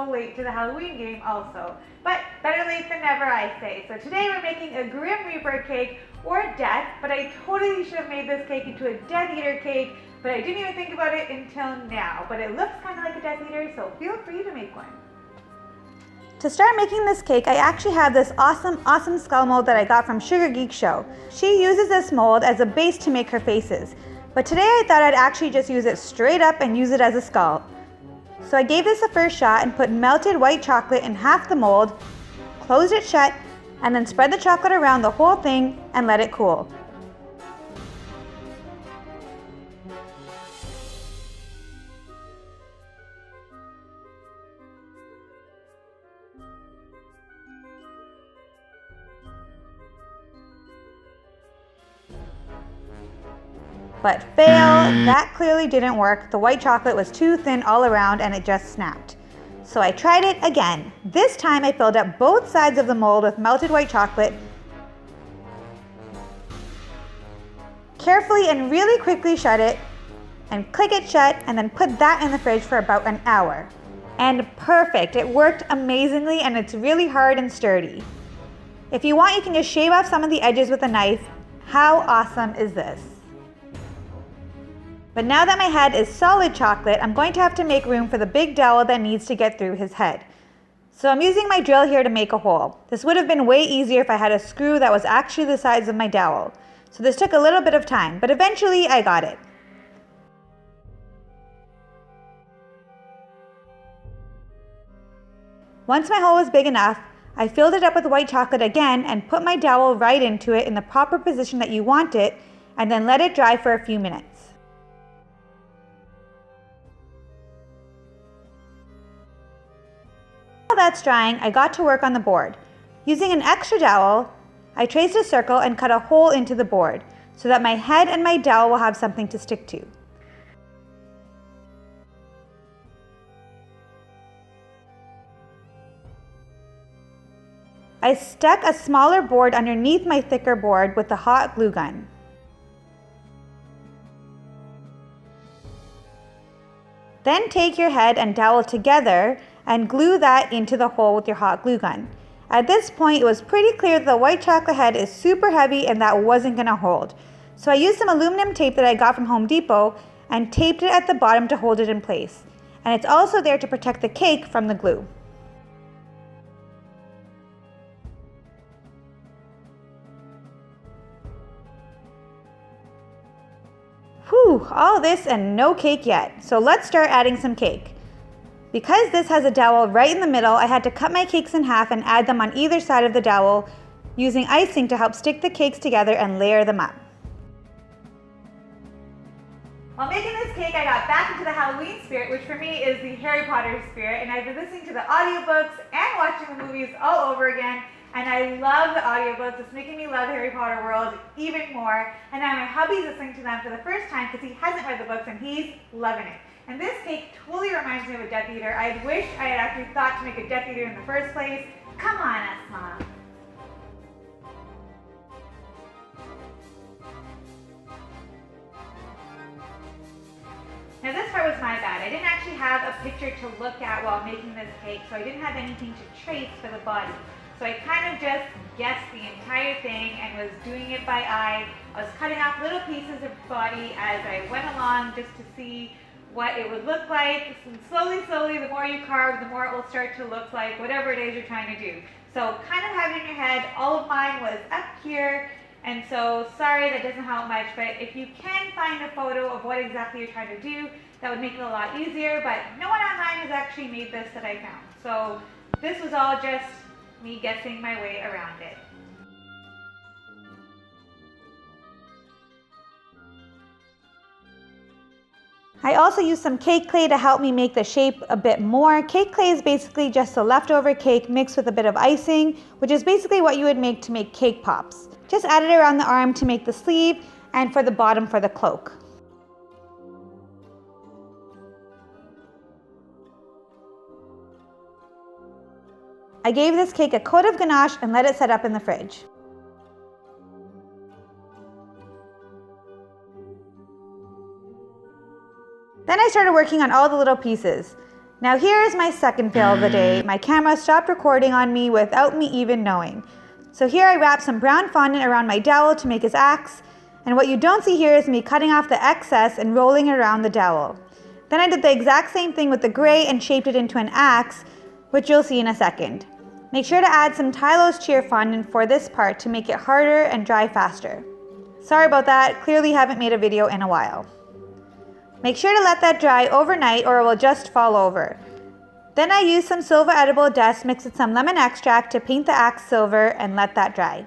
so late to the Halloween game also. But better late than never, I say. So today we're making a Grim Reaper cake, or death, but I totally should have made this cake into a Death Eater cake, but I didn't even think about it until now. But it looks kind of like a Death Eater, so feel free to make one. To start making this cake, I actually have this awesome skull mold that I got from Geek show. She uses this mold as a base to make her faces, but today I thought I'd actually just use it straight up and use it as a skull. So I gave this a first shot and put melted white chocolate in half the mold, closed it shut, and then spread the chocolate around the whole thing and let it cool. But fail, that clearly didn't work. The white chocolate was too thin all around and it just snapped. So I tried it again. This time I filled up both sides of the mold with melted white chocolate. Carefully and really quickly shut it and click it shut, and then put that in the fridge for about an hour. And perfect, it worked amazingly, and it's really hard and sturdy. If you want, you can just shave off some of the edges with a knife. How awesome is this? But now that my head is solid chocolate, I'm going to have to make room for the big dowel that needs to get through his head. So I'm using my drill here to make a hole. This would have been way easier if I had a screw that was actually the size of my dowel. So this took a little bit of time, but eventually I got it. Once my hole was big enough, I filled it up with white chocolate again and put my dowel right into it in the proper position that you want it, and then let it dry for a few minutes. While that's drying, I got to work on the board. Using an extra dowel, I traced a circle and cut a hole into the board so that my head and my dowel will have something to stick to. I stuck a smaller board underneath my thicker board with a hot glue gun. Then take your head and dowel together and glue that into the hole with your hot glue gun. At this point, it was pretty clear that the white chocolate head is super heavy and that wasn't gonna hold. So I used some aluminum tape that I got from Home Depot and taped it at the bottom to hold it in place. And it's also there to protect the cake from the glue. Whew, all this and no cake yet. So let's start adding some cake. Because this has a dowel right in the middle, I had to cut my cakes in half and add them on either side of the dowel, using icing to help stick the cakes together and layer them up. While making this cake, I got back into the Halloween spirit, which for me is the Harry Potter spirit, and I've been listening to the audiobooks and watching the movies all over again, and I love the audiobooks. It's making me love Harry Potter world even more, and now my hubby's listening to them for the first time because he hasn't read the books and he's loving it. And this cake totally reminds me of a Death Eater. I wish I had actually thought to make a Death Eater in the first place. Come on, Asma. Now this part was my bad. I didn't actually have a picture to look at while making this cake, so I didn't have anything to trace for the body. So I kind of just guessed the entire thing and was doing it by eye. I was cutting off little pieces of body as I went along just to see what it would look like. And slowly, the more you carve, the more it will start to look like whatever it is you're trying to do. So kind of have it in your head. All of mine was up here, and so sorry that doesn't help much, but if you can find a photo of what exactly you're trying to do, that would make it a lot easier, but no one online has actually made this that I found. So this was all just me guessing my way around it. I also used some cake clay to help me make the shape a bit more. Cake clay is basically just a leftover cake mixed with a bit of icing, which is basically what you would make to make cake pops. Just add it around the arm to make the sleeve and for the bottom for the cloak. I gave this cake a coat of ganache and let it set up in the fridge. Then I started working on all the little pieces. Now here is my second fail of the day. My camera stopped recording on me without me even knowing. So here I wrapped some brown fondant around my dowel to make his axe. And what you don't see here is me cutting off the excess and rolling it around the dowel. Then I did the exact same thing with the gray and shaped it into an axe, which you'll see in a second. Make sure to add some Tylo's Cheer fondant for this part to make it harder and dry faster. Sorry about that, clearly haven't made a video in a while. Make sure to let that dry overnight or it will just fall over. Then I used some silver edible dust mixed with some lemon extract to paint the axe silver and let that dry.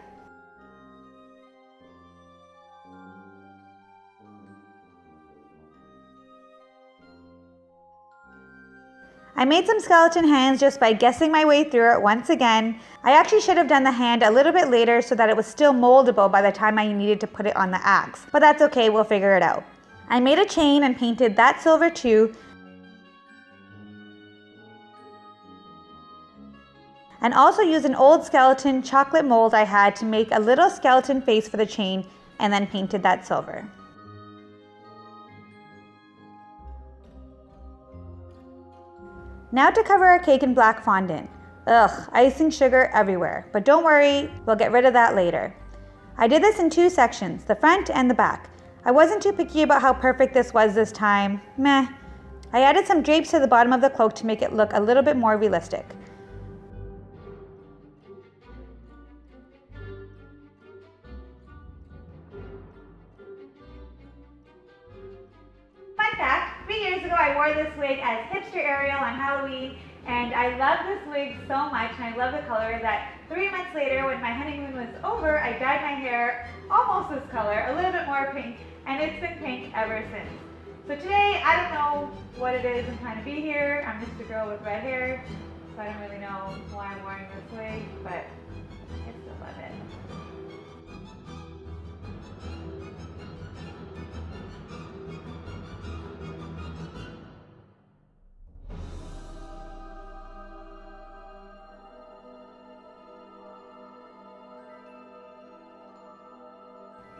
I made some skeleton hands just by guessing my way through it once again. I actually should have done the hand a little bit later so that it was still moldable by the time I needed to put it on the axe, but that's okay, we'll figure it out. I made a chain and painted that silver too, and also used an old skeleton chocolate mold I had to make a little skeleton face for the chain and then painted that silver. Now to cover our cake in black fondant. Ugh, icing sugar everywhere, but don't worry, we'll get rid of that later. I did this in two sections, the front and the back. I wasn't too picky about how perfect this was this time, meh. I added some drapes to the bottom of the cloak to make it look a little bit more realistic. Fun fact, 3 years ago I wore this wig as Hipster Ariel on Halloween, and I love this wig so much and I love the color that 3 months later when my honeymoon was over, I dyed my hair almost this color, a little bit more pink, and it's been pink ever since. So today, I don't know what it is I'm trying to be here. I'm just a girl with red hair, so I don't really know why I'm wearing this wig, but I still love it.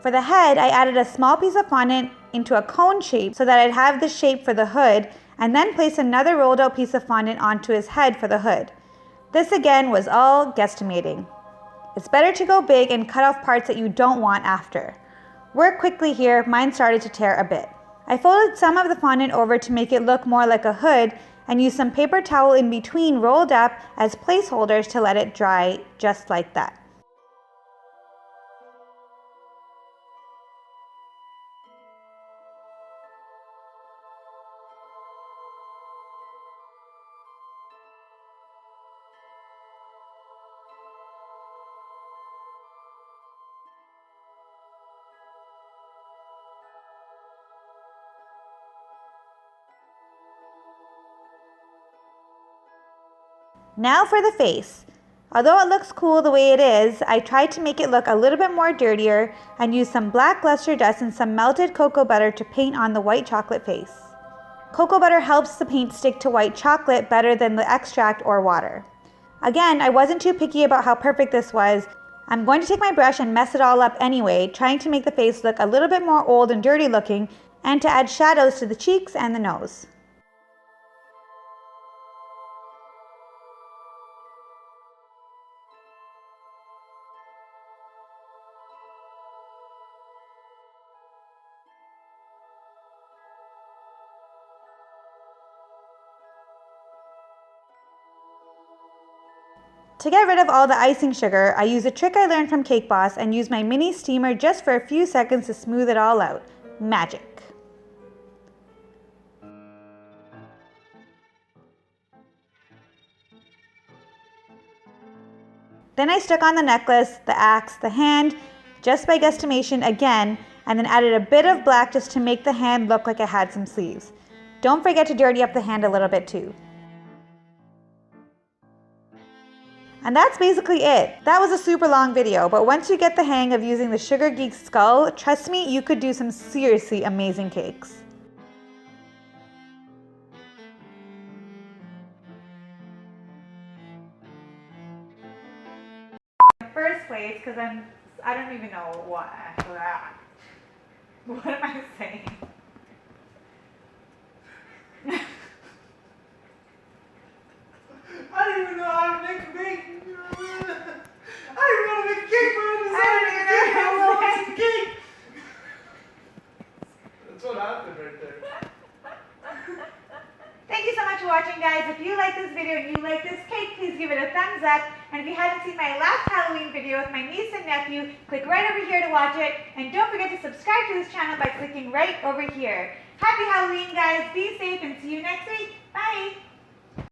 For the head, I added a small piece of fondant into a cone shape so that I'd have the shape for the hood, and then place another rolled out piece of fondant onto his head for the hood. This again was all guesstimating. It's better to go big and cut off parts that you don't want after. Work quickly here, mine started to tear a bit. I folded some of the fondant over to make it look more like a hood and used some paper towel in between rolled up as placeholders to let it dry just like that. Now for the face. Although it looks cool the way it is, I tried to make it look a little bit more dirtier and used some black luster dust and some melted cocoa butter to paint on the white chocolate face. Cocoa butter helps the paint stick to white chocolate better than the extract or water. Again, I wasn't too picky about how perfect this was. I'm going to take my brush and mess it all up anyway, trying to make the face look a little bit more old and dirty looking and to add shadows to the cheeks and the nose. To get rid of all the icing sugar, I use a trick I learned from Cake Boss and use my mini steamer just for a few seconds to smooth it all out. Magic. Then I stuck on the necklace, the axe, the hand, just by guesstimation again, and then added a bit of black just to make the hand look like it had some sleeves. Don't forget to dirty up the hand a little bit too. And that's basically it. That was a super long video, but once you get the hang of using the Sugar Geek skull, trust me, you could do some seriously amazing cakes. First place, because I don't even know what am I saying? make. I want to make cake, but I'm deciding cake. I want some cake. That's what happened right there. Thank you so much for watching, guys. If you like this video and you like this cake, please give it a thumbs up. And if you haven't seen my last Halloween video with my niece and nephew, click right over here to watch it. And don't forget to subscribe to this channel by clicking right over here. Happy Halloween, guys. Be safe and see you next week. Bye.